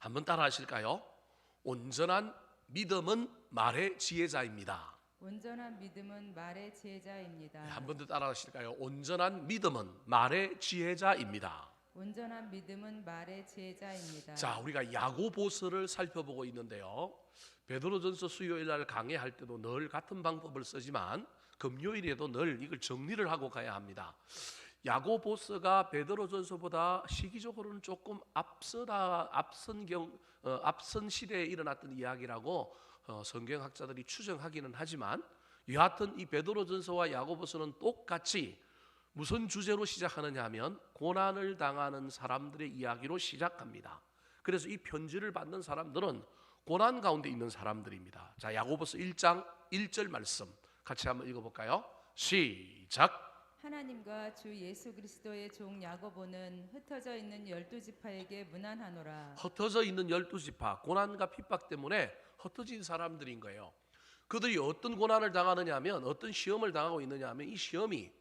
한번 따라 하실까요? 온전한 믿음은 말의 지혜자입니다. 온전한 믿음은 말의 지혜자입니다. 한 번 더 따라 하실까요? 온전한 믿음은 말의 지혜자입니다. 온전한 믿음은 말의 지혜자입니다. 자, 우리가 야고보서를 살펴보고 있는데요. 베드로전서 수요일 날 강의할 때도 늘 같은 방법을 쓰지만 금요일에도 늘 이걸 정리를 하고 가야 합니다. 야고보서가 베드로전서보다 시기적으로는 조금 앞선 시대에 일어났던 이야기라고 성경학자들이 추정하기는 하지만, 여하튼 이 베드로전서와 야고보서는 똑같이 무슨 주제로 시작하느냐 하면 고난을 당하는 사람들의 이야기로 시작합니다. 그래서 이 편지를 받는 사람들은 고난 가운데 있는 사람들입니다. 자, 야고보서 1장 1절 말씀 같이 한번 읽어볼까요? 시작. 하나님과 주 예수 그리스도의 종 야고보는 흩어져 있는 12지파에게 문안하노라. 흩어져 있는 12지파, 고난과 핍박 때문에 흩어진 사람들인 거예요. 그들이 어떤 고난을 당하느냐 하면, 어떤 시험을 당하고 있느냐 하면, 이 시험이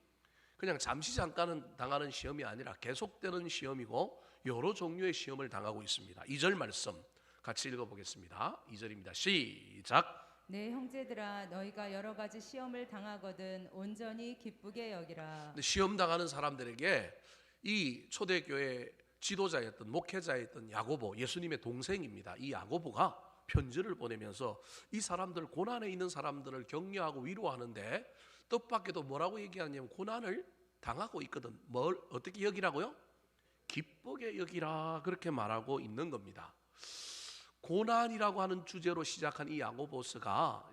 그냥 잠시 잠깐 당하는 시험이 아니라 계속되는 시험이고 여러 종류의 시험을 당하고 있습니다. 2절 말씀 같이 읽어보겠습니다. 2절입니다. 시작. 내 형제들아, 너희가 여러 가지 시험을 당하거든 온전히 기쁘게 여기라. 시험 당하는 사람들에게 이 초대교회 지도자였던 목회자였던 야고보, 예수님의 동생입니다. 이 야고보가 편지를 보내면서 이 사람들, 고난에 있는 사람들을 격려하고 위로하는데, 뜻밖에도 뭐라고 얘기하냐면 고난을 당하고 있거든. 뭘 어떻게 여기라고요? 기쁘게 여기라, 그렇게 말하고 있는 겁니다. 고난이라고 하는 주제로 시작한 이 야고보서가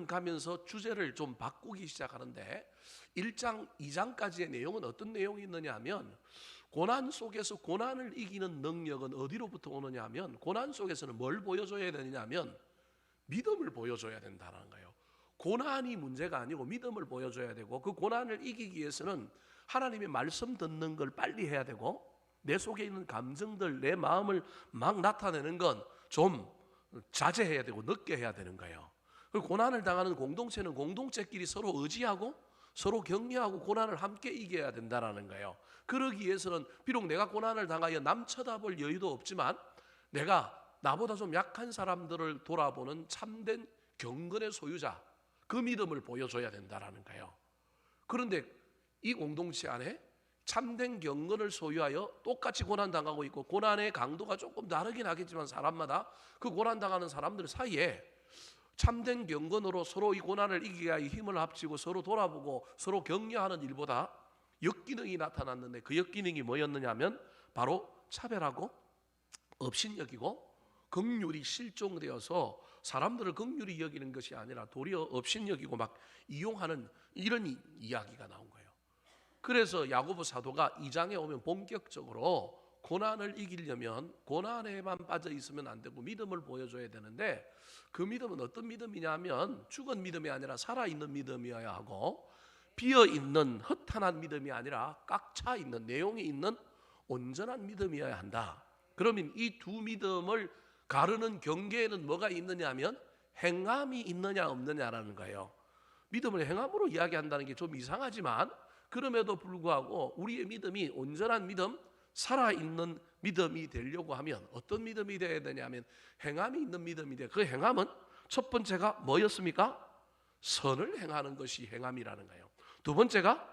가면서 주제를 좀 바꾸기 시작하는데, 1장 2장까지의 내용은 어떤 내용이 있느냐 하면, 고난 속에서 고난을 이기는 능력은 어디로부터 오느냐 하면, 고난 속에서는 뭘 보여줘야 되느냐 하면 믿음을 보여줘야 된다는 거예요. 고난이 문제가 아니고 믿음을 보여줘야 되고, 그 고난을 이기기 위해서는 하나님의 말씀 듣는 걸 빨리 해야 되고, 내 속에 있는 감정들, 내 마음을 막 나타내는 건 좀 자제해야 되고 늦게 해야 되는 거예요. 그리고 고난을 당하는 공동체는 공동체끼리 서로 의지하고 서로 격려하고 고난을 함께 이겨야 된다는 거예요. 그러기 위해서는 비록 내가 고난을 당하여 남 쳐다볼 여유도 없지만 내가 나보다 좀 약한 사람들을 돌아보는 참된 경건의 소유자, 그 믿음을 보여줘야 된다는 거예요. 그런데 이 공동체 안에 참된 경건을 소유하여 똑같이 고난당하고 있고, 고난의 강도가 조금 다르긴 하겠지만 사람마다 그 고난당하는 사람들 사이에 참된 경건으로 서로 이 고난을 이기기 위해 힘을 합치고 서로 돌아보고 서로 격려하는 일보다 역기능이 나타났는데, 그 역기능이 뭐였느냐 하면 바로 차별하고 업신여기고 긍휼이 실종되어서 사람들을 긍휼히 여기는 것이 아니라 도리어 업신여기고 막 이용하는 이런 이야기가 나온 거예요. 그래서 야고보 사도가 2장에 오면 본격적으로 고난을 이기려면 고난에만 빠져 있으면 안 되고 믿음을 보여줘야 되는데, 그 믿음은 어떤 믿음이냐면 죽은 믿음이 아니라 살아있는 믿음이어야 하고, 비어있는 허탄한 믿음이 아니라 꽉 차 있는, 내용이 있는 온전한 믿음이어야 한다. 그러면 이 두 믿음을 가르는 경계에는 뭐가 있느냐 하면 행함이 있느냐 없느냐라는 거예요. 믿음을 행함으로 이야기한다는 게 좀 이상하지만, 그럼에도 불구하고 우리의 믿음이 온전한 믿음, 살아있는 믿음이 되려고 하면 어떤 믿음이 되어야 되냐면 행함이 있는 믿음이 돼. 그 행함은 첫 번째가 뭐였습니까? 선을 행하는 것이 행함이라는 거예요. 두 번째가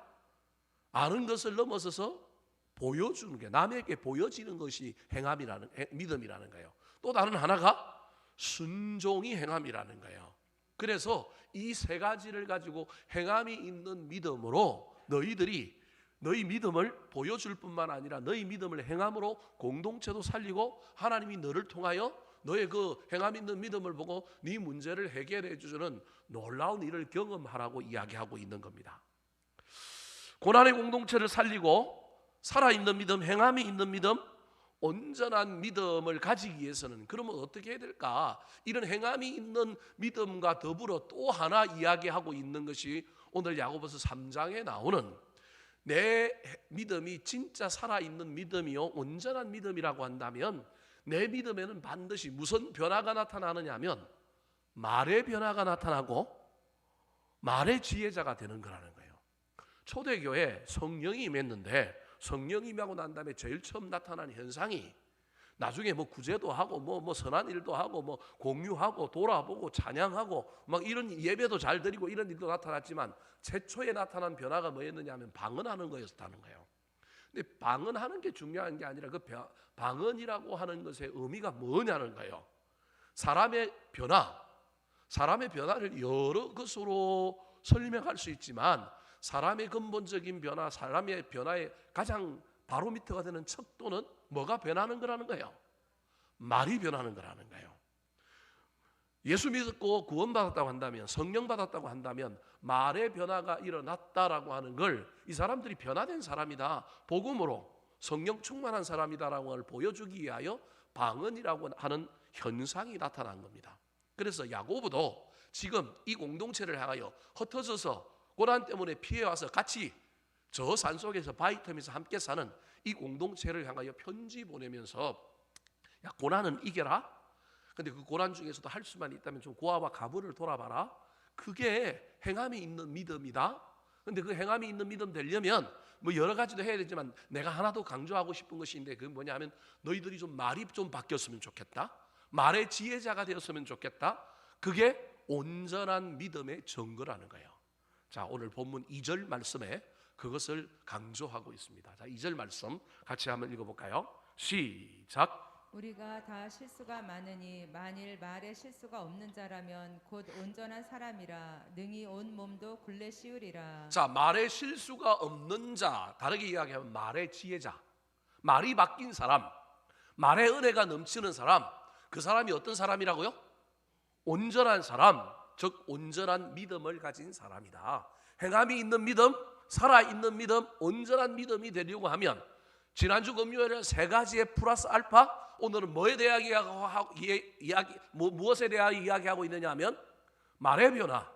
아는 것을 넘어서서 보여주는 게, 남에게 보여지는 것이 행함이라는, 믿음이라는 거예요. 또 다른 하나가 순종이 행함이라는 거예요. 그래서 이 세 가지를 가지고 행함이 있는 믿음으로 너희들이 너희 믿음을 보여줄 뿐만 아니라 너희 믿음을 행함으로 공동체도 살리고, 하나님이 너를 통하여 너의 그 행함 있는 믿음을 보고 네 문제를 해결해 주는 놀라운 일을 경험하라고 이야기하고 있는 겁니다. 고난의 공동체를 살리고 살아있는 믿음, 행함이 있는 믿음, 온전한 믿음을 가지기 위해서는 그러면 어떻게 해야 될까? 이런 행함이 있는 믿음과 더불어 또 하나 이야기하고 있는 것이 오늘 야고보서 3장에 나오는, 내 믿음이 진짜 살아있는 믿음이요 온전한 믿음이라고 한다면 내 믿음에는 반드시 무슨 변화가 나타나느냐 하면 말의 변화가 나타나고 말의 지혜자가 되는 거라는 거예요. 초대교회 성령이 임했는데, 성령이 임하고 난 다음에 제일 처음 나타난 현상이 나중에 뭐 구제도 하고 뭐 선한 일도 하고 뭐 공유하고 돌아보고 찬양하고 막 이런 예배도 잘 드리고 이런 일도 나타났지만 최초에 나타난 변화가 뭐였느냐 하면 방언하는 거였다는 거예요. 근데 방언하는 게 중요한 게 아니라 그 방언이라고 하는 것의 의미가 뭐냐는 거예요. 사람의 변화를 여러 것으로 설명할 수 있지만 사람의 근본적인 변화, 사람의 변화의 가장 바로미터가 되는 척도는 뭐가 변하는 거라는 거예요? 말이 변하는 거라는 거예요. 예수 믿고 구원받았다고 한다면, 성령 받았다고 한다면 말의 변화가 일어났다라고 하는 걸 이 사람들이 변화된 사람이다, 복음으로 성령 충만한 사람이다라고 걸 보여주기 위하여 방언이라고 하는 현상이 나타난 겁니다. 그래서 야고보도 지금 이 공동체를 향하여 흩어져서 고난 때문에 피해와서 같이 저 산속에서 바위 틈에서 함께 사는 이 공동체를 향하여 편지 보내면서 야, 고난은 이겨라. 근데 그 고난 중에서도 할 수만 있다면 좀 고아와 가부를 돌아봐라. 그게 행함이 있는 믿음이다. 근데 그 행함이 있는 믿음 되려면 뭐 여러 가지도 해야 되지만 내가 하나 더 강조하고 싶은 것인데 그게 뭐냐 하면 너희들이 좀 말이 좀 바뀌었으면 좋겠다. 말의 지혜자가 되었으면 좋겠다. 그게 온전한 믿음의 증거라는 거예요. 자, 오늘 본문 2절 말씀에 그것을 강조하고 있습니다. 자, 2절 말씀 같이 한번 읽어볼까요? 시작. 우리가 다 실수가 많으니 만일 말에 실수가 없는 자라면 곧 온전한 사람이라 능히 온 몸도 굴레 씌우리라. 자, 말에 실수가 없는 자, 다르게 이야기하면 말의 지혜자, 말이 바뀐 사람, 말의 은혜가 넘치는 사람, 그 사람이 어떤 사람이라고요? 온전한 사람, 즉 온전한 믿음을 가진 사람이다. 행함이 있는 믿음, 살아있는 믿음, 온전한 믿음이 되려고 하면 지난주 금요일에 세 가지의 플러스 알파, 오늘은 뭐에 대해 무엇에 대하여 이야기하고 있느냐 하면 말의 변화,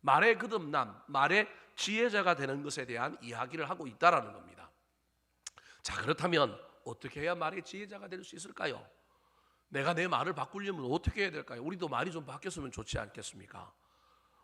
말의 거듭남, 말의 지혜자가 되는 것에 대한 이야기를 하고 있다라는 겁니다. 자, 그렇다면 어떻게 해야 말의 지혜자가 될 수 있을까요? 내가 내 말을 바꾸려면 어떻게 해야 될까요? 우리도 말이 좀 바뀌었으면 좋지 않겠습니까?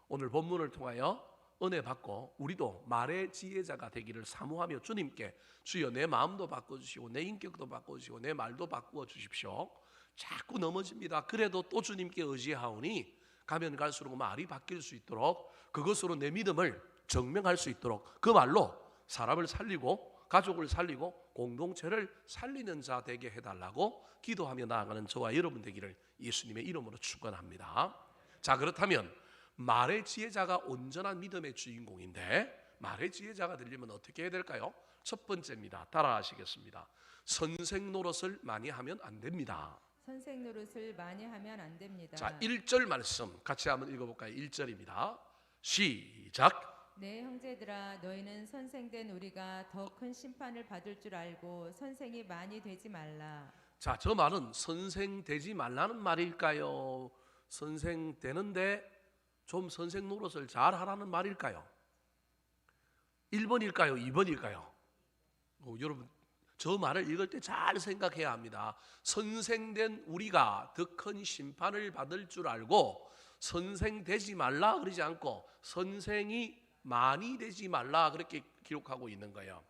오늘 본문을 통하여 은혜 받고 우리도 말의 지혜자가 되기를 사모하며 주님께 주여 내 마음도 바꿔주시고 내 인격도 바꿔주시고 내 말도 바꾸어 주십시오. 자꾸 넘어집니다. 그래도 또 주님께 의지하오니 가면 갈수록 말이 바뀔 수 있도록 그것으로 내 믿음을 증명할 수 있도록 그 말로 사람을 살리고 가족을 살리고 공동체를 살리는 자 되게 해달라고 기도하며 나아가는 저와 여러분 되기를 예수님의 이름으로 축원합니다. 자, 그렇다면 말의 지혜자가 온전한 믿음의 주인공인데 말의 지혜자가 되려면 어떻게 해야 될까요? 첫 번째입니다. 따라하시겠습니다. 선생 노릇을 많이 하면 안 됩니다. 선생 노릇을 많이 하면 안 됩니다. 자, 1절 말씀 같이 한번 읽어볼까요? 1절입니다. 시작. 내 형제들아 너희는 선생된 우리가 더 큰 심판을 받을 줄 알고 선생이 많이 되지 말라. 자, 저 말은 선생 되지 말라는 말일까요? 선생 되는데 좀 선생 노릇을 잘 하라는 말일까요? 1번일까요? 2번일까요? 여러분 저 말을 읽을 때 잘 생각해야 합니다. 선생된 우리가 더 큰 심판을 받을 줄 알고 선생 되지 말라 그러지 않고 선생이 많이 되지 말라 그렇게 기록하고 있는 거예요.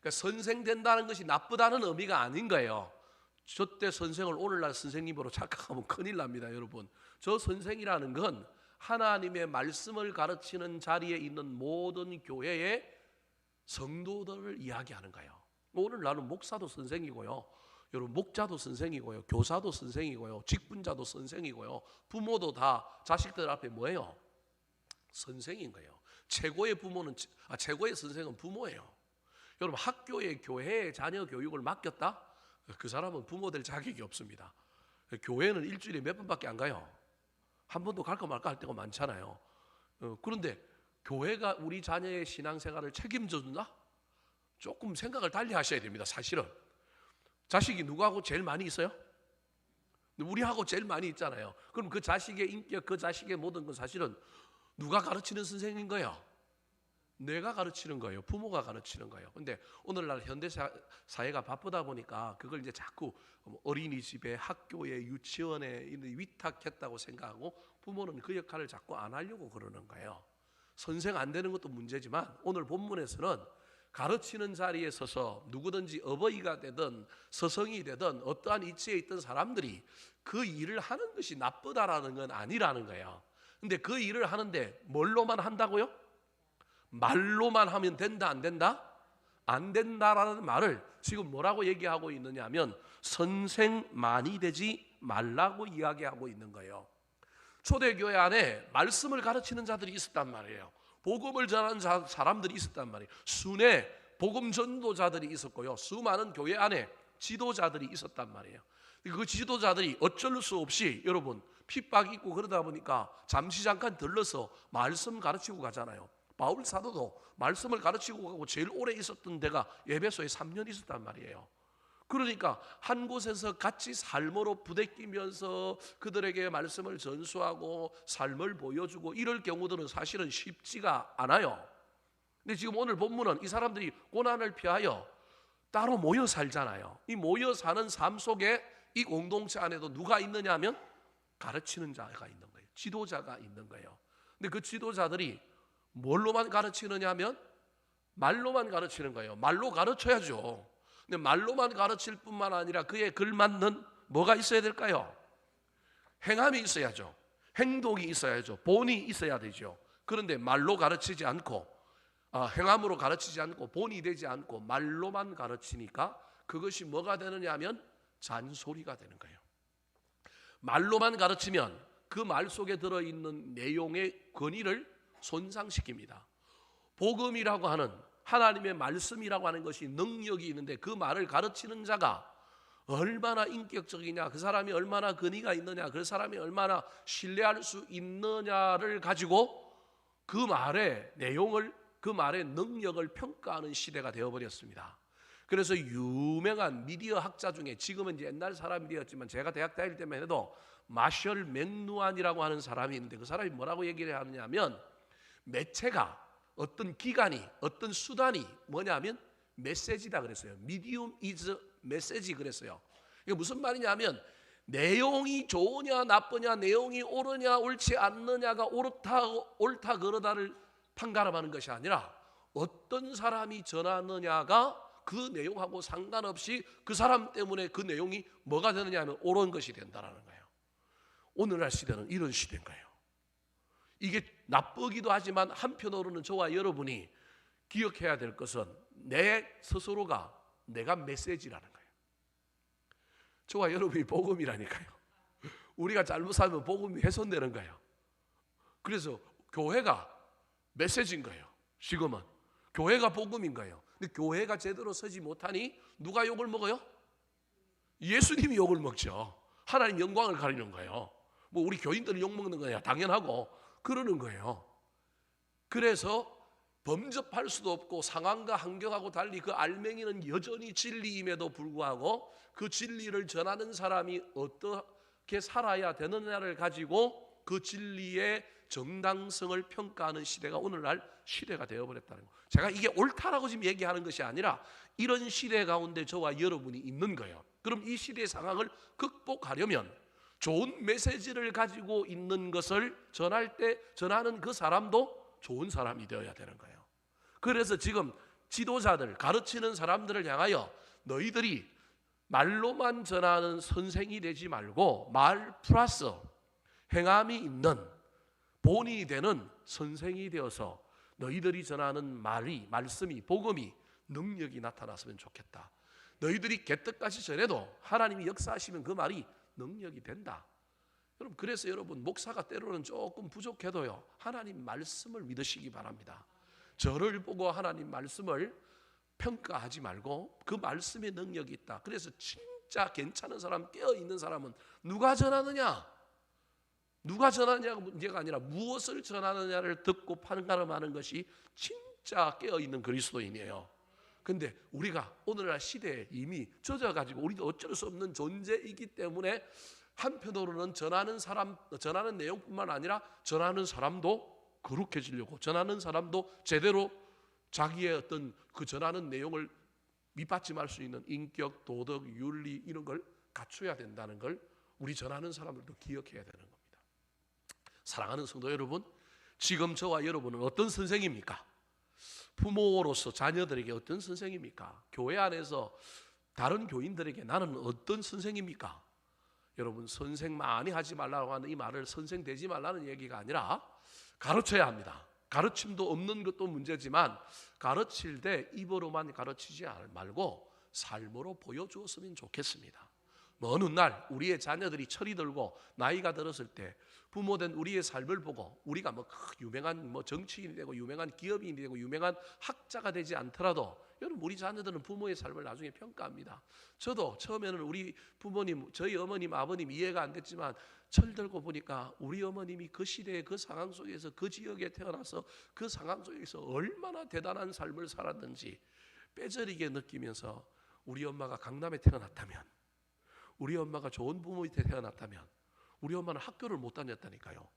그러니까 선생 된다는 것이 나쁘다는 의미가 아닌 거예요. 저 때 선생을 오늘날 선생님으로 착각하면 큰일 납니다. 여러분 저 선생이라는 건 하나님의 말씀을 가르치는 자리에 있는 모든 교회의 성도들을 이야기하는 거예요. 오늘날은 목사도 선생이고요, 여러분 목자도 선생이고요, 교사도 선생이고요, 직분자도 선생이고요, 부모도 다 자식들 앞에 뭐예요? 선생인 거예요. 최고의 선생은 부모예요. 여러분 학교에 교회에 자녀 교육을 맡겼다? 그 사람은 부모 될 자격이 없습니다. 교회는 일주일에 몇 번밖에 안 가요. 한 번도 갈까 말까 할 때가 많잖아요. 그런데 교회가 우리 자녀의 신앙생활을 책임져 준다? 조금 생각을 달리 하셔야 됩니다. 사실은 자식이 누구하고 제일 많이 있어요? 우리하고 제일 많이 있잖아요. 그럼 그 자식의 인격, 그 자식의 모든 건 사실은 누가 가르치는 선생인 거예요? 내가 가르치는 거예요. 부모가 가르치는 거예요. 근데 오늘날 현대 사회가 바쁘다 보니까 그걸 이제 자꾸 어린이집에, 학교에, 유치원에 위탁했다고 생각하고 부모는 그 역할을 자꾸 안 하려고 그러는 거예요. 선생 안 되는 것도 문제지만 오늘 본문에서는 가르치는 자리에 서서 누구든지 어버이가 되든 서성이 되든 어떠한 위치에 있던 사람들이 그 일을 하는 것이 나쁘다라는 건 아니라는 거예요. 근데 그 일을 하는데 뭘로만 한다고요? 말로만 하면 된다 안 된다? 안 된다라는 말을 지금 뭐라고 얘기하고 있느냐 하면 선생만이 되지 말라고 이야기하고 있는 거예요. 초대교회 안에 말씀을 가르치는 자들이 있었단 말이에요. 복음을 전하는 사람들이 있었단 말이에요. 순회 복음 전도자들이 있었고요. 수많은 교회 안에 지도자들이 있었단 말이에요. 그 지도자들이 어쩔 수 없이 여러분 핍박이 있고 그러다 보니까 잠시 잠깐 들러서 말씀 가르치고 가잖아요. 바울 사도도 말씀을 가르치고 가고 제일 오래 있었던 데가 에베소에 3년 있었단 말이에요. 그러니까 한 곳에서 같이 삶으로 부대끼면서 그들에게 말씀을 전수하고 삶을 보여주고 이럴 경우들은 사실은 쉽지가 않아요. 근데 지금 오늘 본문은 이 사람들이 고난을 피하여 따로 모여 살잖아요. 이 모여 사는 삶 속에 이 공동체 안에도 누가 있느냐 하면 가르치는 자가 있는 거예요. 지도자가 있는 거예요. 근데 그 지도자들이 뭘로만 가르치느냐 하면 말로만 가르치는 거예요. 말로 가르쳐야죠. 근데 말로만 가르칠 뿐만 아니라 그에 걸맞는 뭐가 있어야 될까요? 행함이 있어야죠. 행동이 있어야죠. 본이 있어야 되죠. 그런데 말로 가르치지 않고 행함으로 가르치지 않고 본이 되지 않고 말로만 가르치니까 그것이 뭐가 되느냐 하면 잔소리가 되는 거예요. 말로만 가르치면 그 말 속에 들어있는 내용의 권위를 손상시킵니다. 복음이라고 하는 하나님의 말씀이라고 하는 것이 능력이 있는데 그 말을 가르치는 자가 얼마나 인격적이냐, 그 사람이 얼마나 권위가 있느냐, 그 사람이 얼마나 신뢰할 수 있느냐를 가지고 그 말의 내용을, 그 말의 능력을 평가하는 시대가 되어버렸습니다. 그래서 유명한 미디어 학자 중에 지금은 이제 옛날 사람이 되었지만 제가 대학 다닐 때만 해도 마셜 맥루안이라고 하는 사람이 있는데 그 사람이 뭐라고 얘기를 하느냐면 매체가 어떤 기관이 어떤 수단이 뭐냐면 메시지다 그랬어요. 미디움 이즈 메시지 그랬어요. 이게 무슨 말이냐면 내용이 좋으냐 나쁘냐, 내용이 옳으냐 옳지 않느냐가 옳다 그러다를 판가름하는 것이 아니라 어떤 사람이 전하느냐가 그 내용하고 상관없이 그 사람 때문에 그 내용이 뭐가 되느냐 하면 옳은 것이 된다는 거예요. 오늘날 시대는 이런 시대인 거예요. 이게 나쁘기도 하지만 한편으로는 저와 여러분이 기억해야 될 것은 내 스스로가 내가 메시지라는 거예요. 저와 여러분이 복음이라니까요. 우리가 잘못 살면 복음이 훼손되는 거예요. 그래서 교회가 메시지인 거예요. 지금은 교회가 복음인 거예요. 근데 교회가 제대로 서지 못하니 누가 욕을 먹어요? 예수님이 욕을 먹죠. 하나님 영광을 가리는 거예요. 뭐 우리 교인들이 욕 먹는 거야 당연하고 그러는 거예요. 그래서 범접할 수도 없고 상황과 환경하고 달리 그 알맹이는 여전히 진리임에도 불구하고 그 진리를 전하는 사람이 어떻게 살아야 되느냐를 가지고 그 진리의 정당성을 평가하는 시대가 오늘날 시대가 되어버렸다는 거예요. 제가 이게 옳다라고 지금 얘기하는 것이 아니라 이런 시대 가운데 저와 여러분이 있는 거예요. 그럼 이 시대의 상황을 극복하려면 좋은 메시지를 가지고 있는 것을 전할 때 전하는 그 사람도 좋은 사람이 되어야 되는 거예요. 그래서 지금 지도자들, 가르치는 사람들을 향하여 너희들이 말로만 전하는 선생이 되지 말고 말 플러스 행함이 있는 본이 되는 선생이 되어서 너희들이 전하는 말씀이 복음이 능력이 나타났으면 좋겠다. 너희들이 개떡같이 전해도 하나님이 역사하시면 그 말이 능력이 된다. 여러분 그래서 여러분 목사가 때로는 조금 부족해도요 하나님 말씀을 믿으시기 바랍니다. 저를 보고 하나님 말씀을 평가하지 말고 그 말씀에 능력이 있다. 그래서 진짜 괜찮은 사람, 깨어있는 사람은 누가 전하느냐? 누가 전하느냐가 문제가 아니라 무엇을 전하느냐를 듣고 판가름하는 것이 진짜 깨어있는 그리스도인이에요. 근데 우리가 오늘날 시대에 이미 젖어가지고 우리도 어쩔 수 없는 존재이기 때문에 한편으로는 전하는 사람, 전하는 내용뿐만 아니라 전하는 사람도 거룩해지려고 전하는 사람도 제대로 자기의 어떤 그 전하는 내용을 밑받침할 수 있는 인격, 도덕, 윤리 이런 걸 갖춰야 된다는 걸 우리 전하는 사람들도 기억해야 되는 겁니다. 사랑하는 성도 여러분, 지금 저와 여러분은 어떤 선생입니까? 부모로서 자녀들에게 어떤 선생입니까? 교회 안에서 다른 교인들에게 나는 어떤 선생입니까? 여러분, 선생 많이 하지 말라고 하는 이 말을 선생 되지 말라는 얘기가 아니라 가르쳐야 합니다. 가르침도 없는 것도 문제지만 가르칠 때 입으로만 가르치지 말고 삶으로 보여주었으면 좋겠습니다. 어느 날 우리의 자녀들이 철이 들고 나이가 들었을 때 부모된 우리의 삶을 보고 우리가 유명한 정치인이 되고 유명한 기업인이 되고 유명한 학자가 되지 않더라도 여러분, 우리 자녀들은 부모의 삶을 나중에 평가합니다. 저도 처음에는 우리 부모님, 저희 어머님, 아버님 이해가 안 됐지만 철들고 보니까 우리 어머님이 그 시대의 그 상황 속에서 그 지역에 태어나서 그 상황 속에서 얼마나 대단한 삶을 살았는지 뼈저리게 느끼면서 우리 엄마가 강남에 태어났다면, 우리 엄마가 좋은 부모 밑에 태어났다면, 우리 엄마는 학교를 못 다녔다니까요.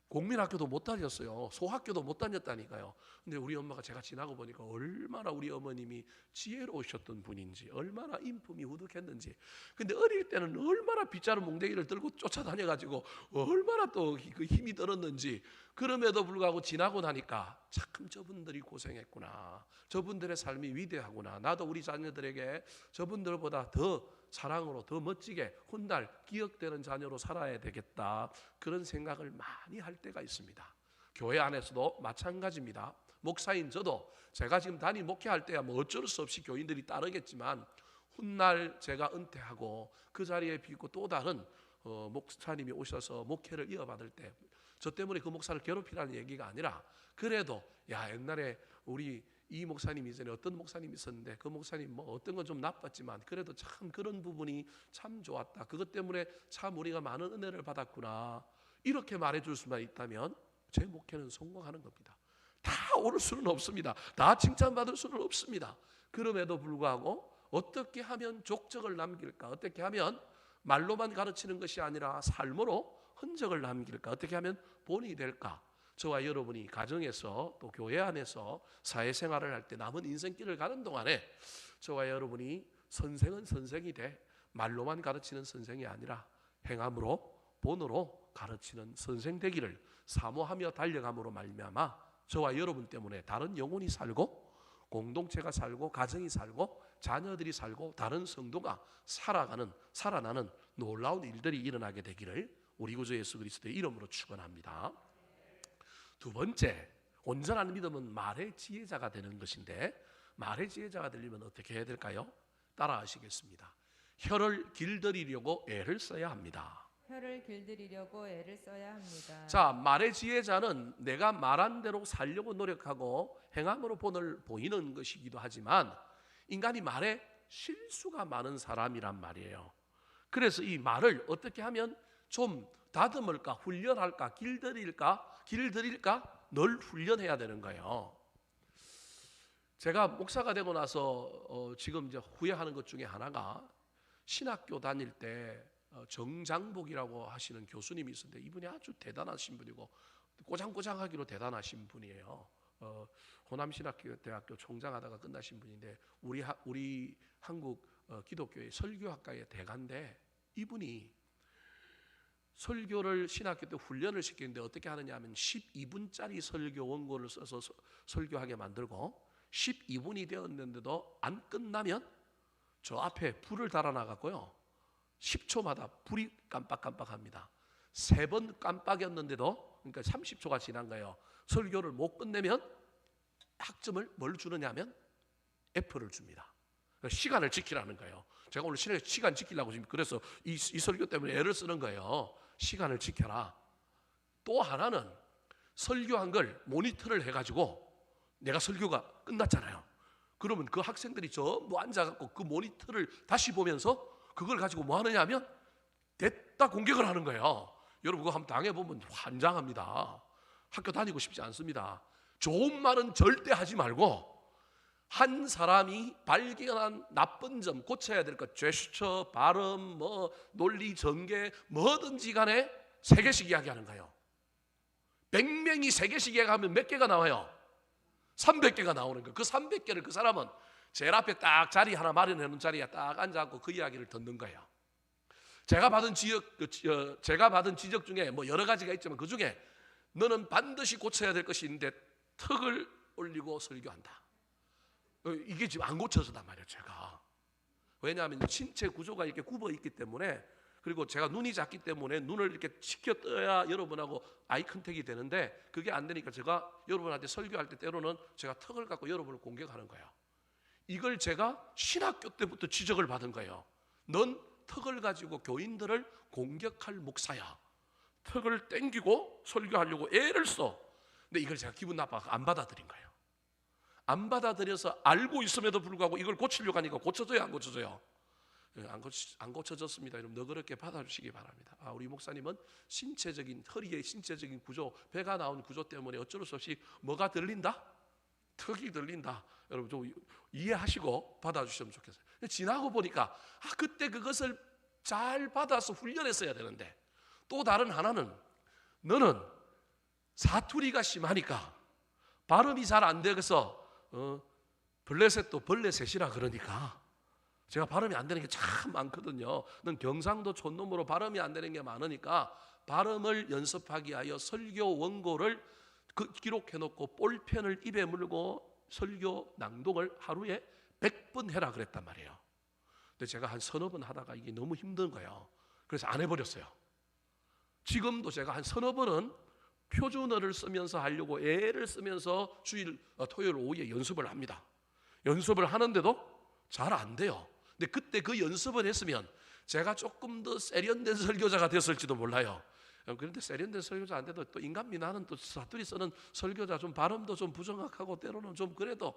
공민학교도 못 다녔어요. 소학교도 못 다녔다니까요. 근데 우리 엄마가 제가 지나고 보니까 얼마나 우리 어머님이 지혜로우셨던 분인지, 얼마나 인품이 우득했는지. 근데 어릴 때는 얼마나 빗자루 몽댕이를 들고 쫓아다녀가지고 얼마나 또 그 힘이 들었는지. 그럼에도 불구하고 지나고 나니까 참 저분들이 고생했구나, 저분들의 삶이 위대하구나, 나도 우리 자녀들에게 저분들보다 더 사랑으로 더 멋지게 훗날 기억되는 자녀로 살아야 되겠다, 그런 생각을 많이 할 때가 있습니다. 교회 안에서도 마찬가지입니다. 목사인 저도 제가 지금 담임 목회할 때야 어쩔 수 없이 교인들이 따르겠지만 훗날 제가 은퇴하고 그 자리에 비고 또 다른 목사님이 오셔서 목회를 이어받을 때 저 때문에 그 목사를 괴롭히라는 얘기가 아니라, 그래도 야, 옛날에 우리 이 목사님 이전에 어떤 목사님이 있었는데 그 목사님 어떤 건 좀 나빴지만 그래도 참 그런 부분이 참 좋았다, 그것 때문에 참 우리가 많은 은혜를 받았구나, 이렇게 말해줄 수만 있다면 제 목회는 성공하는 겁니다. 다 오를 수는 없습니다. 다 칭찬받을 수는 없습니다. 그럼에도 불구하고 어떻게 하면 족적을 남길까, 어떻게 하면 말로만 가르치는 것이 아니라 삶으로 흔적을 남길까, 어떻게 하면 본이 될까, 저와 여러분이 가정에서 또 교회 안에서 사회생활을 할 때 남은 인생길을 가는 동안에 저와 여러분이 선생은 선생이 돼 말로만 가르치는 선생이 아니라 행함으로 본으로 가르치는 선생 되기를 사모하며 달려감으로 말미암아 저와 여러분 때문에 다른 영혼이 살고 공동체가 살고 가정이 살고 자녀들이 살고 다른 성도가 살아나는 놀라운 일들이 일어나게 되기를 우리 구주 예수 그리스도의 이름으로 축원합니다. 두 번째, 온전한 믿음은 말의 지혜자가 되는 것인데, 말의 지혜자가 되려면 어떻게 해야 될까요? 따라하시겠습니다. 혀를 길들이려고 애를 써야 합니다. 혀를 길들이려고 애를 써야 합니다. 자, 말의 지혜자는 내가 말한 대로 살려고 노력하고 행함으로 본을 보이는 것이기도 하지만 인간이 말에 실수가 많은 사람이란 말이에요. 그래서 이 말을 어떻게 하면 좀 다듬을까, 훈련할까, 길들일까 늘 훈련해야 되는 거예요. 제가 목사가 되고 나서 지금 이제 후회하는 것 중에 하나가, 신학교 다닐 때 정장복이라고 하시는 교수님이 있었는데 이분이 아주 대단하신 분이고 꼬장꼬장하기로 대단하신 분이에요. 호남신학대학교 총장하다가 끝나신 분인데 우리 한국 기독교의 설교학과의 대가인데, 이분이 설교를 신학교 때 훈련을 시키는데 어떻게 하느냐 하면 12분짜리 설교 원고를 써서 설교하게 만들고 12분이 되었는데도 안 끝나면 저 앞에 불을 달아놔갖고요 10초마다 불이 깜빡깜빡합니다. 3번 깜빡이었는데도, 그러니까 30초가 지난 거예요. 설교를 못 끝내면 학점을 뭘 주느냐면 F를 줍니다. 그러니까 시간을 지키라는 거예요. 제가 오늘 시간 지키려고 지금 그래서 이 설교 때문에 애를 쓰는 거예요. 시간을 지켜라. 또 하나는 설교한 걸 모니터를 해가지고 내가 설교가 끝났잖아요. 그러면 그 학생들이 전부 앉아갖고 그 모니터를 다시 보면서 그걸 가지고 뭐 하느냐 하면 됐다 공격을 하는 거예요. 여러분 그거 한번 당해보면 환장합니다. 학교 다니고 싶지 않습니다. 좋은 말은 절대 하지 말고 한 사람이 발견한 나쁜 점, 고쳐야 될 것, 제스처, 발음, 논리, 전개, 뭐든지 간에 3개씩 이야기하는 거예요. 100명이 3개씩 이야기하면 몇 개가 나와요? 300개가 나오는 거예요. 그 300개를 그 사람은 제일 앞에 딱 자리 하나 마련해 놓은 자리에 딱 앉아갖고 그 이야기를 듣는 거예요. 제가 받은 지적 중에 여러 가지가 있지만 그 중에 너는 반드시 고쳐야 될 것이 있는데 턱을 올리고 설교한다. 이게 지금 안 고쳐서단 말이에요, 제가. 왜냐하면 신체 구조가 이렇게 굽어 있기 때문에, 그리고 제가 눈이 작기 때문에 눈을 이렇게 치켜 떠야 여러분하고 아이 컨택이 되는데 그게 안 되니까 제가 여러분한테 설교할 때 때로는 제가 턱을 갖고 여러분을 공격하는 거예요. 이걸 제가 신학교 때부터 지적을 받은 거예요. 넌 턱을 가지고 교인들을 공격할 목사야. 턱을 땡기고 설교하려고 애를 써. 근데 이걸 제가 기분 나빠서 안 받아들인 거예요. 안 받아들여서 알고 있음에도 불구하고 이걸 고치려고 하니까 고쳐져요, 안 고쳐져요? 안 고쳐졌습니다. 여러분 너그럽게 받아주시기 바랍니다. 우리 목사님은 신체적인, 허리의 신체적인 구조, 배가 나온 구조 때문에 어쩔 수 없이 뭐가 들린다? 턱이 들린다. 여러분 좀 이해하시고 받아주시면 좋겠어요. 지나고 보니까 그때 그것을 잘 받아서 훈련했어야 되는데, 또 다른 하나는 너는 사투리가 심하니까 발음이 잘 안 돼서 블레셋도 벌레셋이라 그러니까 제가 발음이 안 되는 게 참 많거든요. 넌 경상도 촌놈으로 발음이 안 되는 게 많으니까 발음을 연습하기 위하여 설교 원고를 기록해놓고 볼펜을 입에 물고 설교 낭독을 하루에 100번 해라 그랬단 말이에요. 근데 제가 한 서너 번 하다가 이게 너무 힘든 거예요. 그래서 안 해버렸어요. 지금도 제가 한 서너 번은 표준어를 쓰면서 하려고 애를 쓰면서 토요일 오후에 연습을 합니다. 연습을 하는데도 잘 안 돼요. 근데 그때 그 연습을 했으면 제가 조금 더 세련된 설교자가 됐을지도 몰라요. 그런데 세련된 설교자 안 돼도 또 인간미나는 또 사투리 쓰는 설교자, 좀 발음도 좀 부정확하고 때로는 좀 그래도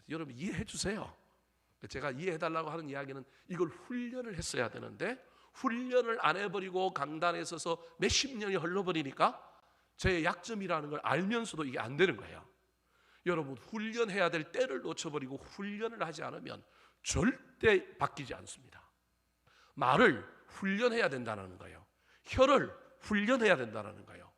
여러분 이해해 주세요. 제가 이해해 달라고 하는 이야기는 이걸 훈련을 했어야 되는데 훈련을 안 해버리고 강단에 서서 몇십 년이 흘러버리니까 제 약점이라는 걸 알면서도 이게 안 되는 거예요. 여러분 훈련해야 될 때를 놓쳐버리고 훈련을 하지 않으면 절대 바뀌지 않습니다. 말을 훈련해야 된다는 거예요. 혀를 훈련해야 된다는 거예요.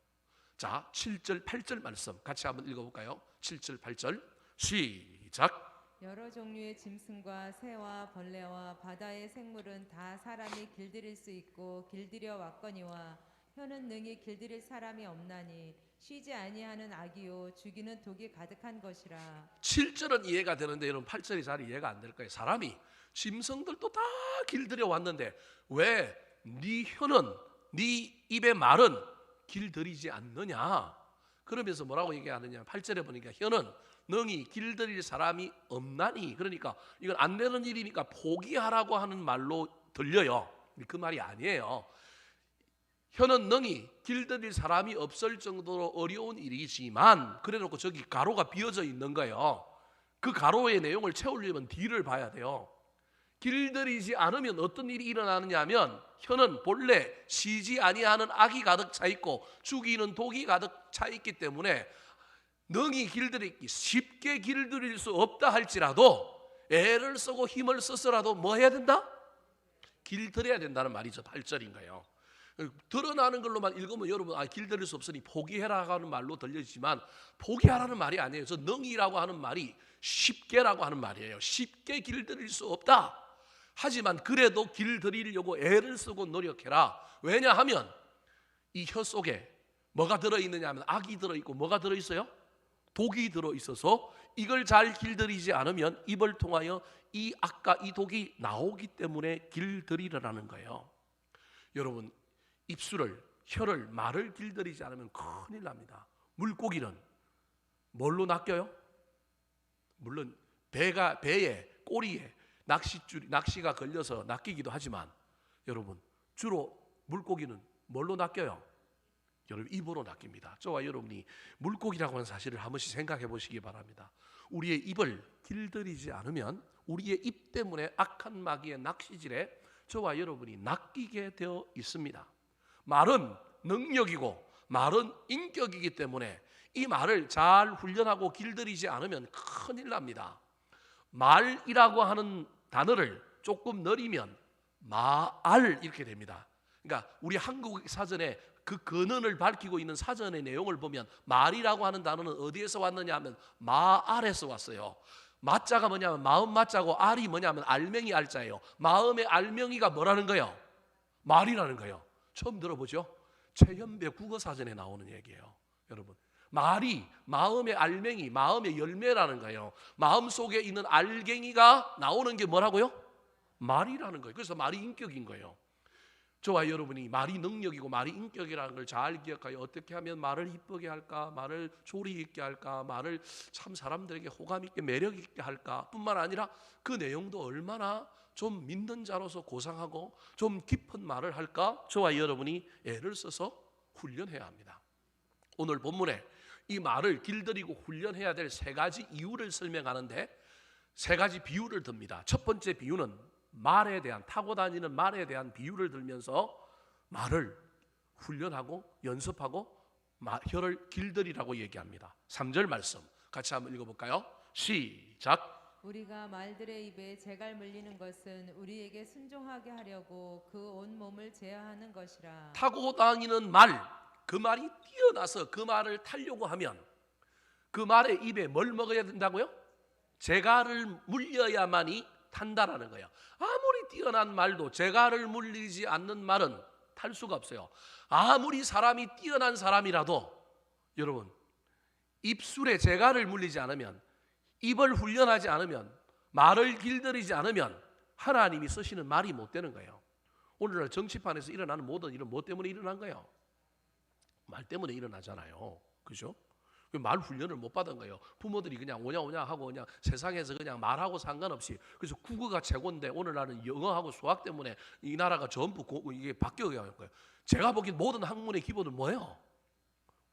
자, 7절 8절 말씀 같이 한번 읽어볼까요? 7절 8절 시작. 여러 종류의 짐승과 새와 벌레와 바다의 생물은 다 사람이 길들일 수 있고 길들여 왔거니와 혀는 능히 길들일 사람이 없나니 쉬지 아니하는 악이요 죽이는 독이 가득한 것이라. 7절은 이해가 되는데 여러분 8절이 잘 이해가 안 될 거예요. 사람이 짐승들도 다 길들여 왔는데 왜 네 혀는, 네 입의 말은 길들이지 않느냐? 그러면서 뭐라고 얘기하느냐? 8절에 보니까 혀는 능히 길들일 사람이 없나니, 그러니까 이건 안 되는 일이니까 포기하라고 하는 말로 들려요. 그 말이 아니에요. 혀는 능히 길들일 사람이 없을 정도로 어려운 일이지만 그래놓고 저기 가로가 비어져 있는 거예요. 그 가로의 내용을 채우려면 뒤를 봐야 돼요. 길들이지 않으면 어떤 일이 일어나느냐 하면 혀는 본래 쉬지 아니하는 악이 가득 차 있고 죽이는 독이 가득 차 있기 때문에 능히 길들이기, 쉽게 길들일 수 없다 할지라도 애를 쓰고 힘을 써서라도 뭐 해야 된다? 길들여야 된다는 말이죠. 8절인 거예요. 드러나는 걸로만 읽으면 여러분 길들일 수 없으니 포기해라 하는 말로 들리지만 포기하라는 말이 아니에요. 저 능이라고 하는 말이 쉽게라고 하는 말이에요. 쉽게 길들일 수 없다. 하지만 그래도 길들이려고 애를 쓰고 노력해라. 왜냐하면 이 혀 속에 뭐가 들어있느냐 하면 악이 들어있고 뭐가 들어있어요? 독이 들어있어서 이걸 잘 길들이지 않으면 입을 통하여 이 악과 이 독이 나오기 때문에 길들이라는 거예요. 여러분 입술을, 혀를, 말을 길들이지 않으면 큰일 납니다. 물고기는 뭘로 낚여요? 물론 배에, 꼬리에 낚시가 걸려서 낚이기도 하지만 여러분 주로 물고기는 뭘로 낚여요? 여러분 입으로 낚입니다. 저와 여러분이 물고기라고 하는 사실을 한 번씩 생각해 보시기 바랍니다. 우리의 입을 길들이지 않으면 우리의 입 때문에 악한 마귀의 낚시질에 저와 여러분이 낚이게 되어 있습니다. 말은 능력이고 말은 인격이기 때문에 이 말을 잘 훈련하고 길들이지 않으면 큰일 납니다. 말이라고 하는 단어를 조금 늘리면 마알 이렇게 됩니다. 그러니까 우리 한국 사전에 그 근원을 밝히고 있는 사전의 내용을 보면 말이라고 하는 단어는 어디에서 왔느냐 하면 마알에서 왔어요. 마자가 뭐냐면 마음 마자고 알이 뭐냐면 알맹이 알자예요. 마음의 알맹이가 뭐라는 거예요? 말이라는 거예요. 처음 들어보죠? 최현배 국어사전에 나오는 얘기예요. 여러분 말이 마음의 알맹이, 마음의 열매라는 거예요. 마음 속에 있는 알갱이가 나오는 게 뭐라고요? 말이라는 거예요. 그래서 말이 인격인 거예요. 저와 여러분이 말이 능력이고 말이 인격이라는 걸 잘 기억하여 어떻게 하면 말을 이쁘게 할까, 말을 조리 있게 할까, 말을 참 사람들에게 호감 있게 매력 있게 할까 뿐만 아니라 그 내용도 얼마나 좀 믿는 자로서 고상하고 좀 깊은 말을 할까, 저와 여러분이 애를 써서 훈련해야 합니다. 오늘 본문에 이 말을 길들이고 훈련해야 될 세 가지 이유를 설명하는데 세 가지 비유를 듭니다. 첫 번째 비유는 말에 대한, 타고 다니는 말에 대한 비유를 들면서 말을 훈련하고 연습하고 혀를 길들이라고 얘기합니다. 3절 말씀 같이 한번 읽어볼까요? 시작. 우리가 말들의 입에 재갈 물리는 것은 우리에게 순종하게 하려고 그 온 몸을 제어하는 것이라. 타고 다니는 말, 그 말이 뛰어나서 그 말을 타려고 하면 그 말의 입에 뭘 먹어야 된다고요? 재갈을 물려야만이 탄다라는 거예요. 아무리 뛰어난 말도 재갈을 물리지 않는 말은 탈 수가 없어요. 아무리 사람이 뛰어난 사람이라도 여러분, 입술에 재갈을 물리지 않으면, 입을 훈련하지 않으면, 말을 길들이지 않으면 하나님이 쓰시는 말이 못 되는 거예요. 오늘날 정치판에서 일어나는 모든 일은 뭐 때문에 일어난 거예요? 말 때문에 일어나잖아요. 그죠? 말 훈련을 못 받은 거예요. 부모들이 그냥 오냐 하고 그냥 세상에서 그냥 말하고 상관없이, 그래서 국어가 최고인데 오늘날은 영어하고 수학 때문에 이 나라가 전부 이게 바뀌어가는 거예요. 제가 보기엔 모든 학문의 기본은 뭐예요?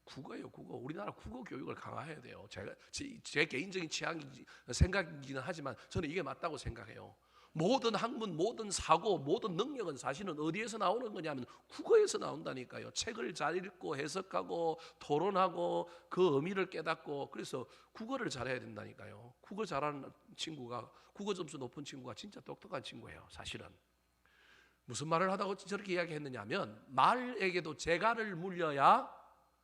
국어예요. 국어. 우리나라 국어 교육을 강화해야 돼요. 제 개인적인 생각이기는 하지만 저는 이게 맞다고 생각해요. 모든 학문, 모든 사고, 모든 능력은 사실은 어디에서 나오는 거냐면 국어에서 나온다니까요. 책을 잘 읽고 해석하고 토론하고 그 의미를 깨닫고, 그래서 국어를 잘해야 된다니까요. 국어 잘하는 친구가, 국어 점수 높은 친구가 진짜 똑똑한 친구예요. 사실은. 무슨 말을 하다고 저렇게 이야기했느냐 하면, 말에게도 재갈을 물려야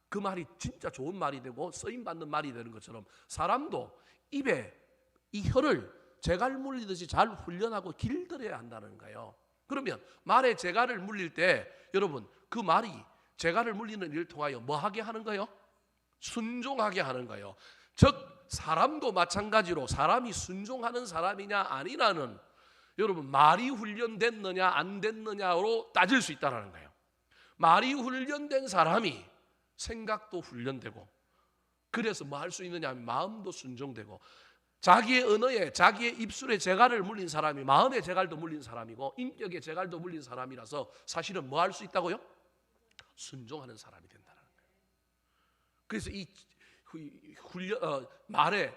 그 말이 진짜 좋은 말이 되고 쓰임받는 말이 되는 것처럼 사람도 입에 이 혀를 재갈 물리듯이 잘 훈련하고 길들여야 한다는 거예요. 그러면 말에 재갈을 물릴 때 여러분, 그 말이 재갈을 물리는 일을 통하여 뭐 하게 하는 거예요? 순종하게 하는 거예요. 즉 사람도 마찬가지로 사람이 순종하는 사람이냐 아니냐는 여러분, 말이 훈련됐느냐 안 됐느냐로 따질 수 있다는 거예요. 말이 훈련된 사람이 생각도 훈련되고, 그래서 뭐 할 수 있느냐 하면 마음도 순종되고, 자기의 언어에, 자기의 입술에 재갈을 물린 사람이 마음에 재갈도 물린 사람이고 인격에 재갈도 물린 사람이라서 사실은 뭐 할 수 있다고요? 순종하는 사람이 된다는 거예요. 그래서 이 말에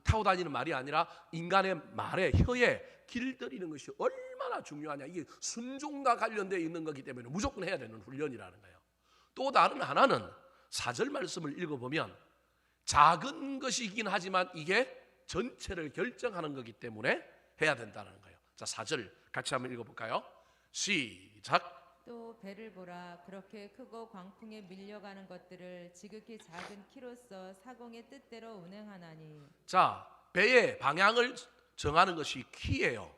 타고 다니는 말이 아니라 인간의 말에, 혀에 길들이는 것이 얼마나 중요하냐. 이게 순종과 관련되어 있는 거기 때문에 무조건 해야 되는 훈련이라는 거예요. 또 다른 하나는 4절 말씀을 읽어보면 작은 것이긴 하지만 이게 전체를 결정하는 거기 때문에 해야 된다는 거예요. 자, 4절 같이 한번 읽어볼까요? 시작. 또 배를 보라. 그렇게 크고 광풍에 밀려가는 것들을 지극히 작은 키로서 사공의 뜻대로 운행하나니. 자, 배의 방향을 정하는 것이 키예요.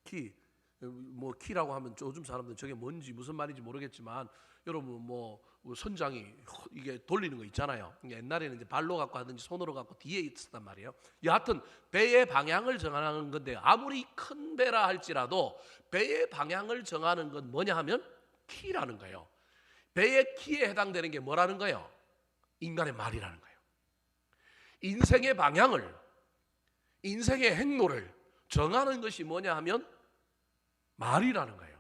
키. 뭐 키라고 하면 요즘 사람들은 저게 뭔지 무슨 말인지 모르겠지만, 여러분 뭐 선장이 이게 돌리는 거 있잖아요. 옛날에는 이제 발로 갖고 하든지 손으로 갖고 뒤에 있었단 말이에요. 여하튼 배의 방향을 정하는 건데, 아무리 큰 배라 할지라도 배의 방향을 정하는 건 뭐냐 하면 키라는 거예요. 배의 키에 해당되는 게 뭐라는 거예요? 인간의 말이라는 거예요. 인생의 방향을, 인생의 행로를 정하는 것이 뭐냐 하면 말이라는 거예요.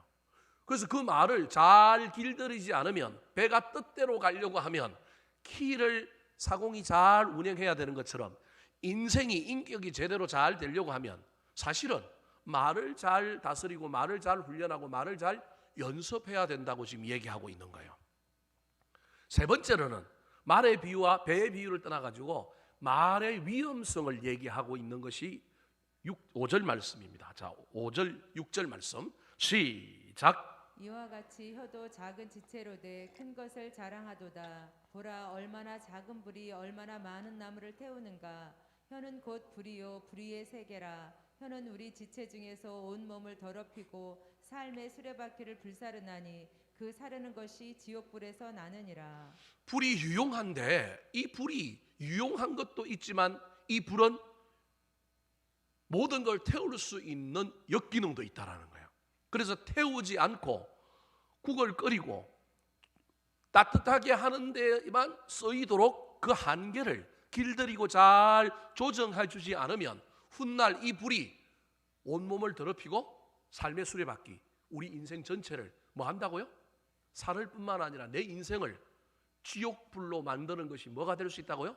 그래서 그 말을 잘 길들이지 않으면, 배가 뜻대로 가려고 하면 키를 사공이 잘 운행해야 되는 것처럼 인생이, 인격이 제대로 잘 되려고 하면 사실은 말을 잘 다스리고 말을 잘 훈련하고 말을 잘 연습해야 된다고 지금 얘기하고 있는 거예요. 세 번째로는 말의 비유와 배의 비유를 떠나가지고 말의 위험성을 얘기하고 있는 것이 5절 말씀입니다. 자, 5절, 6절 말씀 시작. 이와 같이 혀도 작은 지체로 돼 큰 것을 자랑하도다. 보라, 얼마나 작은 불이 얼마나 많은 나무를 태우는가. 혀는 곧 불이요 불의의 세계라. 혀는 우리 지체 중에서 온 몸을 더럽히고 삶의 수레바퀴를 불사르나니 그 사르는 것이 지옥불에서 나느니라. 불이 유용한데 이 불이 유용한 것도 있지만 이 불은 모든 걸 태울 수 있는 역기능도 있다라는 거예요. 그래서 태우지 않고 국을 끓이고 따뜻하게 하는 데만 쓰이도록 그 한계를 길들이고 잘 조정해 주지 않으면 훗날 이 불이 온몸을 더럽히고 삶의 수레바퀴, 우리 인생 전체를 뭐 한다고요? 살을 뿐만 아니라 내 인생을 지옥불로 만드는 것이 뭐가 될 수 있다고요?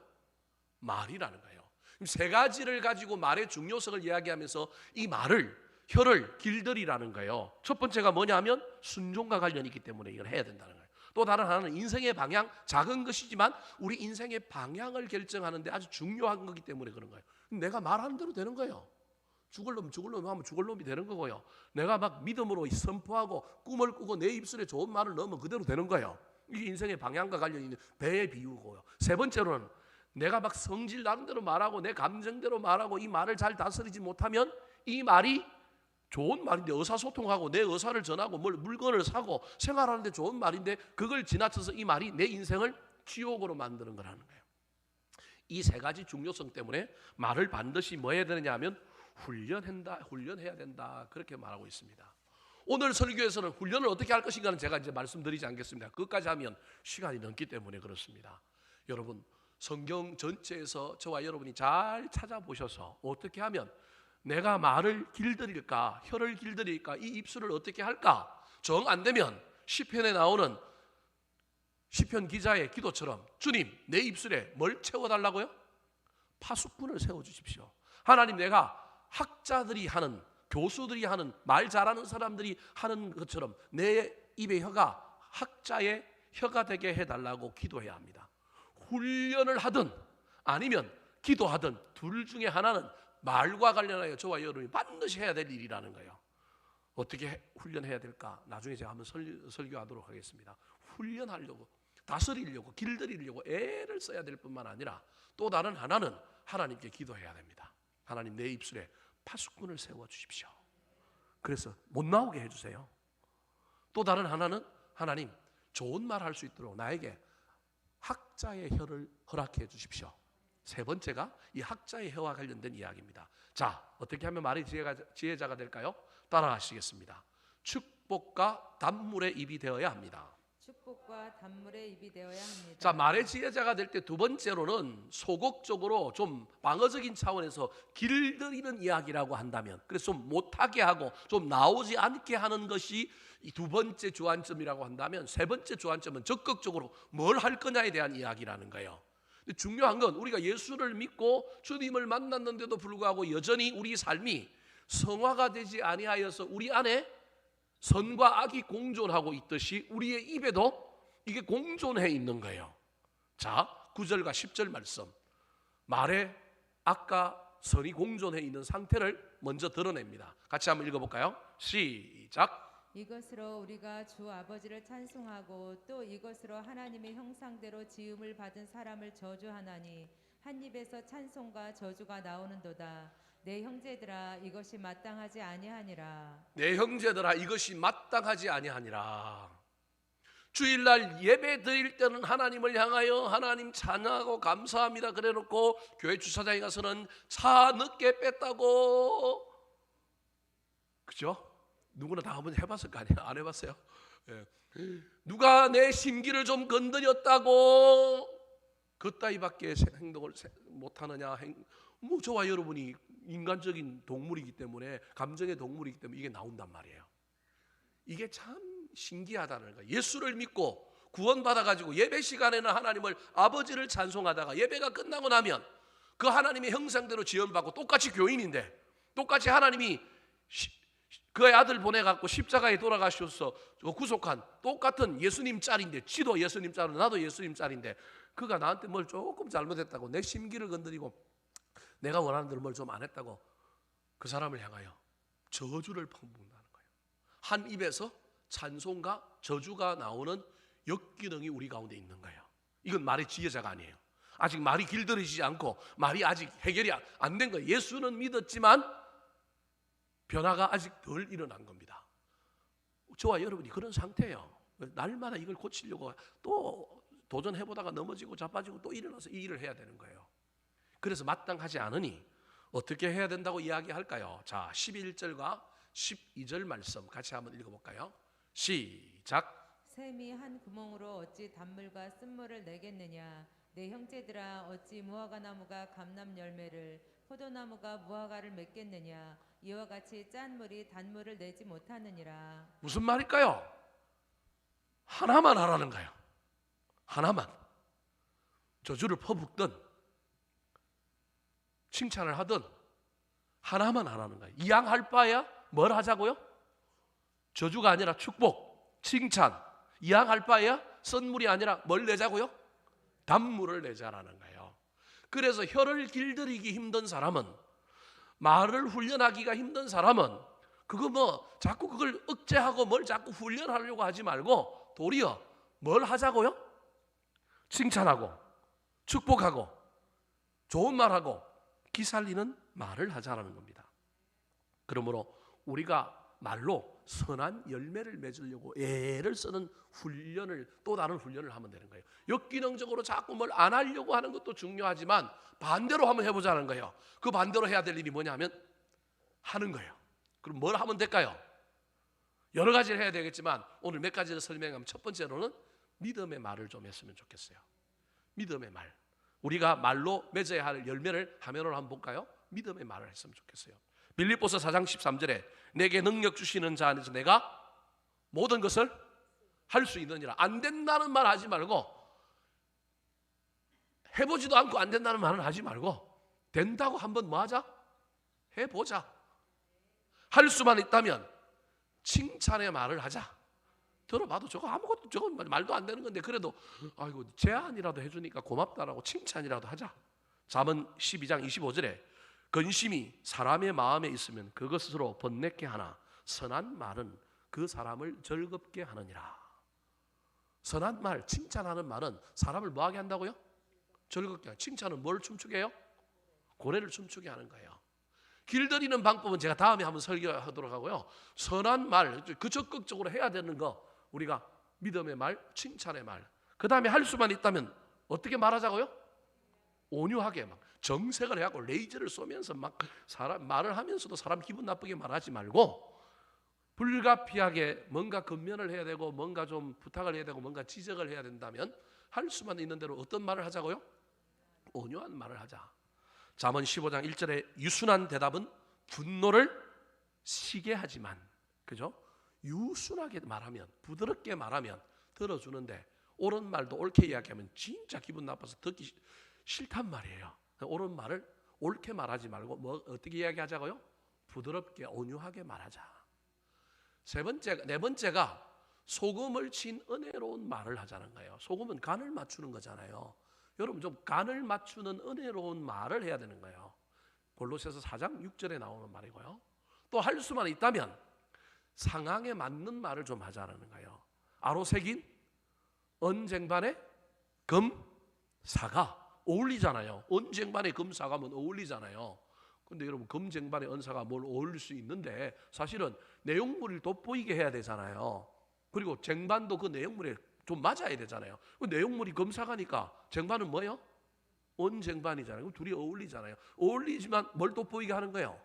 말이라는 거예요. 세 가지를 가지고 말의 중요성을 이야기하면서 이 말을, 혀를 길들이라는 거예요. 첫 번째가 뭐냐면 순종과 관련이 있기 때문에 이걸 해야 된다는 거예요. 또 다른 하나는 인생의 방향, 작은 것이지만 우리 인생의 방향을 결정하는데 아주 중요한 거기 때문에 그런 거예요. 내가 말하는 대로 되는 거예요. 죽을 놈 하면 죽을 놈이 되는 거고요. 내가 막 믿음으로 선포하고 꿈을 꾸고 내 입술에 좋은 말을 넣으면 그대로 되는 거예요. 이게 인생의 방향과 관련이 있는 배의 비유고요. 세 번째로는 내가 막 성질 나는 대로 말하고 내 감정대로 말하고 이 말을 잘 다스리지 못하면 이 말이 좋은 말인데 의사소통하고 내 의사를 전하고 물건을 사고 생활하는데 좋은 말인데 그걸 지나쳐서 이 말이 내 인생을 지옥으로 만드는 거라는 거예요. 이 세 가지 중요성 때문에 말을 반드시 뭐 해야 되느냐 하면 훈련해야 된다 그렇게 말하고 있습니다. 오늘 설교에서는 훈련을 어떻게 할 것인가는 제가 이제 말씀드리지 않겠습니다. 그것까지 하면 시간이 넘기 때문에 그렇습니다. 여러분 성경 전체에서 저와 여러분이 잘 찾아보셔서 어떻게 하면 내가 말을 길들일까, 혀를 길들일까, 이 입술을 어떻게 할까 정 안 되면 시편에 나오는 시편 기자의 기도처럼 주님 내 입술에 뭘 채워달라고요? 파수꾼을 세워주십시오. 하나님 내가 학자들이 하는, 교수들이 하는, 말 잘하는 사람들이 하는 것처럼 내 입의 혀가 학자의 혀가 되게 해달라고 기도해야 합니다. 훈련을 하든 아니면 기도하든 둘 중에 하나는 말과 관련하여 저와 여러분이 반드시 해야 될 일이라는 거예요. 어떻게 훈련해야 될까? 나중에 제가 한번 설교하도록 하겠습니다. 훈련하려고, 다스리려고, 길들이려고 애를 써야 될 뿐만 아니라 또 다른 하나는 하나님께 기도해야 됩니다. 하나님 내 입술에 파수꾼을 세워주십시오. 그래서 못 나오게 해주세요. 또 다른 하나는 하나님 좋은 말 할 수 있도록 나에게 학자의 혀를 허락해 주십시오. 세 번째가 이 학자의 혀와 관련된 이야기입니다. 자, 어떻게 하면 말이 지혜자가 될까요? 따라하시겠습니다. 축복과 단물의 입이 되어야 합니다. 축복과 단물의 입이 되어야 합니다. 자, 말의 지혜자가 될 때 두 번째로는 소극적으로 좀 방어적인 차원에서 길들이는 이야기라고 한다면, 그래서 좀 못하게 하고 좀 나오지 않게 하는 것이 이 두 번째 주안점이라고 한다면, 세 번째 주안점은 적극적으로 뭘 할 거냐에 대한 이야기라는 거예요. 근데 중요한 건 우리가 예수를 믿고 주님을 만났는데도 불구하고 여전히 우리 삶이 성화가 되지 아니하여서 우리 안에 선과 악이 공존하고 있듯이 우리의 입에도 이게 공존해 있는 거예요. 자, 9절과 10절 말씀. 말에 악과 선이 공존해 있는 상태를 먼저 드러냅니다. 같이 한번 읽어볼까요? 시작. 이것으로 우리가 주 아버지를 찬송하고 또 이것으로 하나님의 형상대로 지음을 받은 사람을 저주하나니 한 입에서 찬송과 저주가 나오는도다. 내 형제들아 이것이 마땅하지 아니하니라. 내 형제들아 이것이 마땅하지 아니하니라. 주일날 예배 드릴 때는 하나님을 향하여 하나님 찬양하고 감사합니다 그래놓고 교회 주차장에 가서는 차 늦게 뺐다고, 그죠? 누구나 다 한번 해봤을 거 아니에요? 안 해봤어요? 예. 누가 내 심기를 좀 건드렸다고 그따위밖에 행동을 못하느냐. 뭐 저와 여러분이 인간적인 동물이기 때문에, 감정의 동물이기 때문에 이게 나온단 말이에요. 이게 참 신기하다는 거예요. 예수를 믿고 구원받아가지고 예배 시간에는 하나님을 아버지를 찬송하다가 예배가 끝나고 나면 그 하나님의 형상대로 지원받고 똑같이 교인인데 똑같이 하나님이 그의 아들 보내갖고 십자가에 돌아가셔서 구속한 똑같은 예수님 짤인데, 지도 예수님 짤은 나도 예수님 짤인데 그가 나한테 뭘 조금 잘못했다고 내 심기를 건드리고 내가 원하는 대로 뭘 좀 안 했다고 그 사람을 향하여 저주를 퍼붓는다는 거예요. 한 입에서 찬송과 저주가 나오는 역기능이 우리 가운데 있는 거예요. 이건 말의 지혜자가 아니에요. 아직 말이 길들이지 않고 말이 아직 해결이 안 된 거예요. 예수는 믿었지만 변화가 아직 덜 일어난 겁니다. 저와 여러분이 그런 상태예요. 날마다 이걸 고치려고 또 도전해보다가 넘어지고 자빠지고 또 일어나서 이 일을 해야 되는 거예요. 그래서 마땅하지 않으니 어떻게 해야 된다고 이야기할까요? 자, 11절과 12절 말씀 같이 한번 읽어볼까요? 시작. 샘이 한 구멍으로 어찌 단물과 쓴물을 내겠느냐. 내 형제들아, 어찌 무화과 나무가 감람 열매를, 포도나무가 무화과를 맺겠느냐. 이와 같이 짠 물이 단물을 내지 못하느니라. 무슨 말일까요? 하나만 하라는 거예요. 하나만. 저주를 퍼붓든 칭찬을 하든 하나만 하라는 거예요. 이왕할 바에야 뭘 하자고요? 저주가 아니라 축복, 칭찬. 이왕할 바에야 선물이 아니라 뭘 내자고요? 단물을 내자라는 거예요. 그래서 혀를 길들이기 힘든 사람은, 말을 훈련하기가 힘든 사람은 그거 뭐 자꾸 그걸 억제하고 뭘 자꾸 훈련하려고 하지 말고 도리어 뭘 하자고요? 칭찬하고 축복하고 좋은 말하고 기살리는 말을 하자라는 겁니다. 그러므로 우리가 말로 선한 열매를 맺으려고 애를 쓰는 훈련을, 또 다른 훈련을 하면 되는 거예요. 역기능적으로 자꾸 뭘 안 하려고 하는 것도 중요하지만 반대로 한번 해보자는 거예요. 그 반대로 해야 될 일이 뭐냐면 하는 거예요. 그럼 뭘 하면 될까요? 여러 가지를 해야 되겠지만 오늘 몇 가지를 설명하면, 첫 번째로는 믿음의 말을 좀 했으면 좋겠어요. 믿음의 말. 우리가 말로 맺어야 할 열매를 화면으로 한번 볼까요? 믿음의 말을 했으면 좋겠어요. 빌립보서 4장 13절에 내게 능력 주시는 자 안에서 내가 모든 것을 할 수 있느니라. 안 된다는 말 하지 말고, 해보지도 않고 안 된다는 말은 하지 말고 된다고 한번 뭐 하자? 해보자. 할 수만 있다면 칭찬의 말을 하자. 들어봐도 저거 아무것도, 저건 말도 안 되는 건데 그래도 아이고 제안이라도 해주니까 고맙다라고 칭찬이라도 하자. 잠언 12장 25절에 근심이 사람의 마음에 있으면 그것으로 번뇌케 하나 선한 말은 그 사람을 즐겁게 하느니라. 선한 말, 칭찬하는 말은 사람을 뭐하게 한다고요? 즐겁게 하는. 칭찬은 뭘 춤추게 해요? 고뇌를 춤추게 하는 거예요. 길들이는 방법은 제가 다음에 한번 설교하도록 하고요. 선한 말, 그 적극적으로 해야 되는 거, 우리가 믿음의 말, 칭찬의 말. 그 다음에 할 수만 있다면 어떻게 말하자고요? 온유하게 막 정색을 해갖고 레이저를 쏘면서 막 사람 말을 하면서도 사람 기분 나쁘게 말하지 말고, 불가피하게 뭔가 근면을 해야 되고 뭔가 좀 부탁을 해야 되고 뭔가 지적을 해야 된다면 할 수만 있는 대로 어떤 말을 하자고요? 온유한 말을 하자. 잠언 15장 1절에 유순한 대답은 분노를 시게 하지만, 그죠? 유순하게 말하면, 부드럽게 말하면 들어주는데 옳은 말도 옳게 이야기하면 진짜 기분 나빠서 듣기 싫단 말이에요. 옳은 말을 옳게 말하지 말고 뭐 어떻게 이야기하자고요? 부드럽게 온유하게 말하자. 네 번째가 소금을 친 은혜로운 말을 하자는 거예요. 소금은 간을 맞추는 거잖아요. 여러분 좀 간을 맞추는 은혜로운 말을 해야 되는 거예요. 골로새서 4장 6절에 나오는 말이고요. 또 할 수만 있다면 상황에 맞는 말을 좀 하자는 거예요. 아로새긴 언쟁반에 금사가 어울리잖아요. 언쟁반에 금사가면 어울리잖아요. 근데 여러분 금쟁반에 은사가 뭘 어울릴 수 있는데 사실은 내용물을 돋보이게 해야 되잖아요. 그리고 쟁반도 그 내용물에 좀 맞아야 되잖아요. 그 내용물이 금사가니까 쟁반은 뭐예요? 언쟁반이잖아요. 그럼 둘이 어울리잖아요. 어울리지만 뭘 돋보이게 하는 거예요?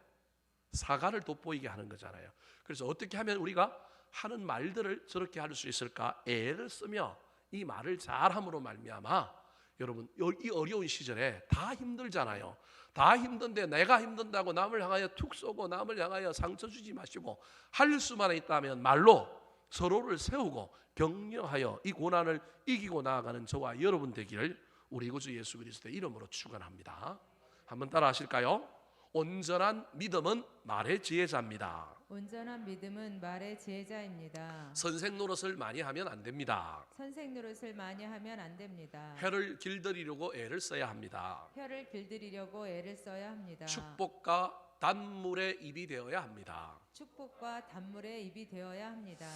사과를 돋보이게 하는 거잖아요. 그래서 어떻게 하면 우리가 하는 말들을 저렇게 할 수 있을까? 애를 쓰며 이 말을 잘함으로 말미암아, 여러분 이 어려운 시절에 다 힘들잖아요. 다 힘든데 내가 힘든다고 남을 향하여 툭 쏘고 남을 향하여 상처 주지 마시고 할 수만 있다면 말로 서로를 세우고 격려하여 이 고난을 이기고 나아가는 저와 여러분 되기를 우리 구주 예수 그리스도의 이름으로 축원합니다. 한번 따라 하실까요? 온전한 믿음은 말의 지혜자입니다. 온전한 믿음은 말의 지혜자입니다. 선생 노릇을 많이 하면 안 됩니다. 선생 노릇을 많이 하면 안 됩니다. 혀를 길들이려고 애를 써야 합니다. 혀를 길들이려고 애를 써야 합니다. 축복과 단물의 입이 되어야 합니다. 축복과 단물의 입이 되어야 합니다.